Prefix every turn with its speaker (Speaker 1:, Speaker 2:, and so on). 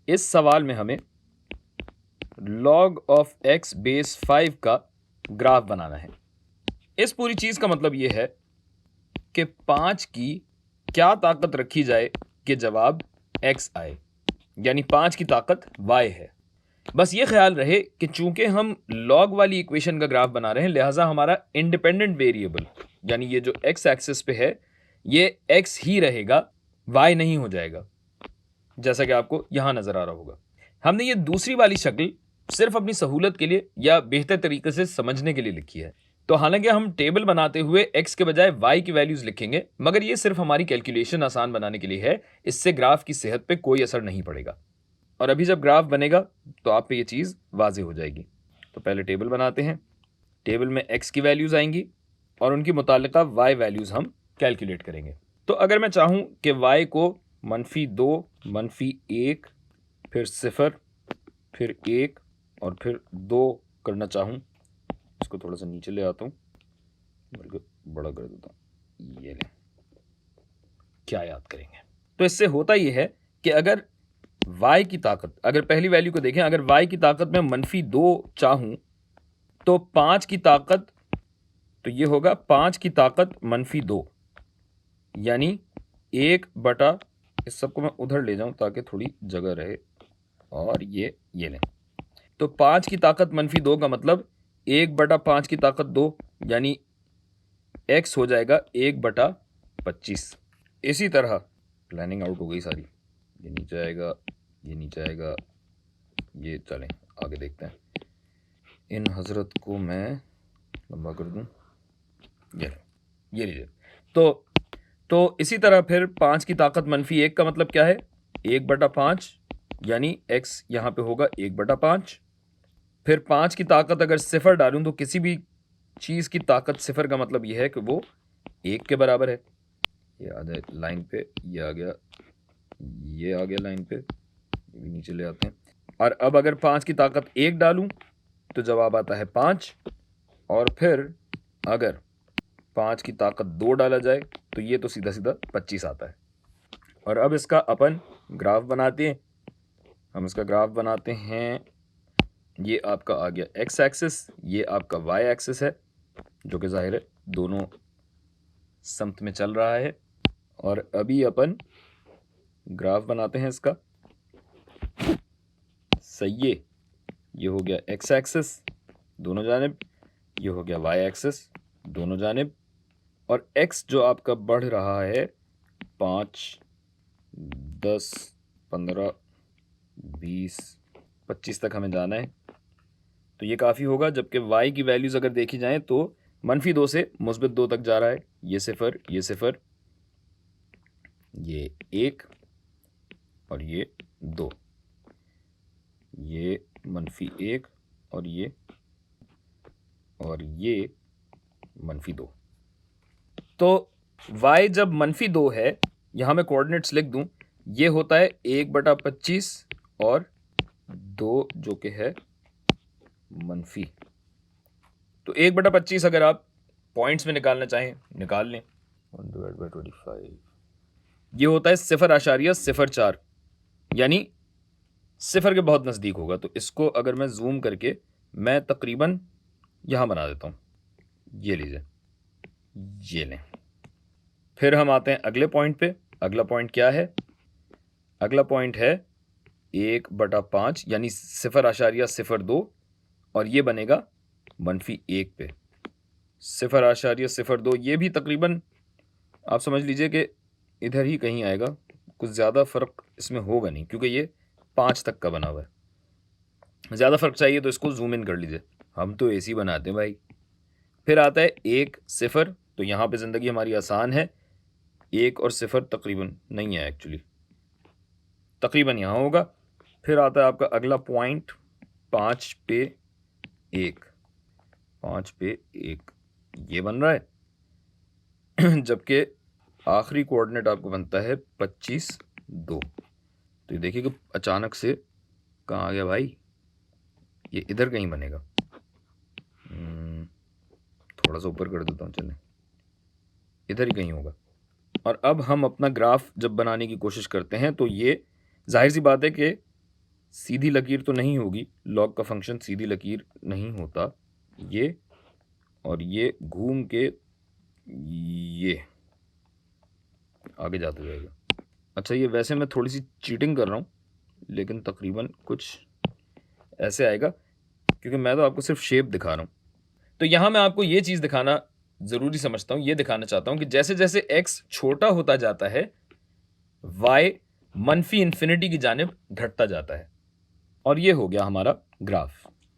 Speaker 1: इस सवाल में हमें log ऑफ x बेस 5 का ग्राफ बनाना है। इस पूरी चीज़ का मतलब ये है कि 5 की क्या ताकत रखी जाए कि जवाब x आए, यानी 5 की ताकत y है। बस ये ख्याल रहे कि चूंकि हम लॉग वाली इक्वेशन का ग्राफ बना रहे हैं, लिहाजा हमारा इंडिपेंडेंट वेरिएबल यानी ये जो x एक्सिस पे है ये x ही रहेगा, y नहीं हो जाएगा, जैसा कि आपको यहां नजर आ रहा होगा। हमने ये दूसरी वाली शक्ल सिर्फ अपनी सहूलत के लिए या बेहतर तरीके से समझने के लिए लिखी है। तो हालांकि हम टेबल बनाते हुए x के बजाय y की वैल्यूज लिखेंगे, मगर ये सिर्फ हमारी कैलकुलेशन आसान बनाने के लिए है, इससे ग्राफ की सेहत पे कोई असर नहीं पड़ेगा। और अभी जब ग्राफ बनेगा तो आप पे ये चीज़ वाजे हो जाएगी। तो पहले टेबल बनाते हैं। टेबल में x की वैल्यूज़ आएंगी और उनकी मुतालिका y वैल्यूज़ हम कैलकुलेट करेंगे। तो अगर मैं चाहूँ कि y को -2, -1, फिर 0, फिर 1 और फिर 2 करना चाहूँ, इसको थोड़ा सा नीचे ले आता हूँ, बल्कि बड़ा कर देता हूँ, ये ले। क्या याद करेंगे? तो इससे होता ये है कि अगर y की ताकत, अगर पहली वैल्यू को देखें, अगर y की ताकत में -2 चाहूं तो 5 की ताकत, तो ये होगा 5 की ताकत -2, यानी 1/, इस सबको मैं उधर ले जाऊं ताकि थोड़ी जगह रहे, और ये लें। तो 5 की ताकत -2 का मतलब 1/5 की ताकत 2, यानी x हो जाएगा 1/25। इसी तरह प्लानिंग आउट हो गई सारी, ये नीचे आएगा, ये नीचे आएगा, ये चलें आगे देखते हैं। इन हजरत को मैं लंबा कर दूं, ये लीजिए। तो इसी तरह फिर 5 की ताकत -1 का मतलब क्या है? 1/5, यानी x यहाँ पे होगा 1/5। फिर 5 की ताकत अगर 0 डालूं तो किसी भी चीज़ की ताकत 0 का मतलब यह है कि वो 1 के बराबर है। ये आ जाए लाइन पे, ये आ गया, ये आ गया लाइन पे, ये भी नीचे ले आते हैं। और अब अगर 5 की ताकत 1 डालूं तो जवाब आता है 5, और फिर अगर 5 की ताकत 2 डाला जाए तो ये तो सीधा सीधा 25 आता है। और अब इसका अपन ग्राफ बनाते हैं। हम इसका ग्राफ बनाते हैं। ये आपका आ गया x एक्सिस, ये आपका y एक्सिस है, जो कि जाहिर है दोनों समत में चल रहा है। और अभी अपन ग्राफ बनाते हैं इसका। सही, ये हो गया x एक्सिस दोनों जानिब, ये हो गया y एक्सिस दोनों जानिब, और x जो आपका बढ़ रहा है 5, 10, 15, 20, 25 तक हमें जाना है। तो ये काफ़ी होगा, जबकि y की वैल्यूज़ अगर देखी जाएं तो -2 से -2 तक जा रहा है। ये 0, ये 0, ये 1 और ये 2, ये -1 और ये -2। तो y जब -2 है, यहाँ मैं कोऑर्डिनेट्स लिख दूं, ये होता है 1/25 और 2 जो कि है मनफी। तो 1/25 अगर आप पॉइंट्स में निकालना चाहें निकाल लें, 1/25 ये होता है 0.04, यानी 0 के बहुत नज़दीक होगा। तो इसको अगर मैं जूम करके मैं तकरीबन यहाँ बना देता हूँ, ये लीजिए, ये लें। फिर हम आते हैं अगले पॉइंट पे। अगला पॉइंट क्या है? अगला पॉइंट है 1/5, यानी 0.02, और ये बनेगा -1 पे 0.02। ये भी तकरीबन आप समझ लीजिए कि इधर ही कहीं आएगा, कुछ ज़्यादा फ़र्क इसमें होगा नहीं, क्योंकि ये 5 तक का बना हुआ है। ज़्यादा फ़र्क चाहिए तो इसको जूम इन कर लीजिए, हम तो ऐसे ही बनाते हैं भाई। फिर आता है 1, 0, तो यहाँ पे ज़िंदगी हमारी आसान है। 1 और 0 तकरीबन नहीं है, एक्चुअली तकरीबन यहाँ होगा। फिर आता है आपका अगला पॉइंट 5 पे 1, 5 पे 1 ये बन रहा है, जबकि आखिरी कोऑर्डिनेट आपको बनता है 25, 2। तो ये देखिए कि अचानक से कहाँ आ गया भाई, ये इधर कहीं बनेगा। थोड़ा सा ऊपर कर देता हूँ, चलें, इधर ही कहीं होगा। और अब हम अपना ग्राफ जब बनाने की कोशिश करते हैं तो ये जाहिर सी बात है कि सीधी लकीर तो नहीं होगी, लॉग का फंक्शन सीधी लकीर नहीं होता, ये और ये घूम के ये आगे जाते जाएगा। अच्छा, ये वैसे मैं थोड़ी सी चीटिंग कर रहा हूँ, लेकिन तकरीबन कुछ ऐसे आएगा, क्योंकि मैं तो आपको सिर्फ शेप दिखा रहा हूँ। तो यहाँ मैं आपको ये चीज़ दिखाना ज़रूरी समझता हूँ, ये दिखाना चाहता हूँ कि जैसे जैसे x छोटा होता जाता है, y मनफी इन्फिनिटी की जानिब घटता जाता है। और ये हो गया हमारा ग्राफ।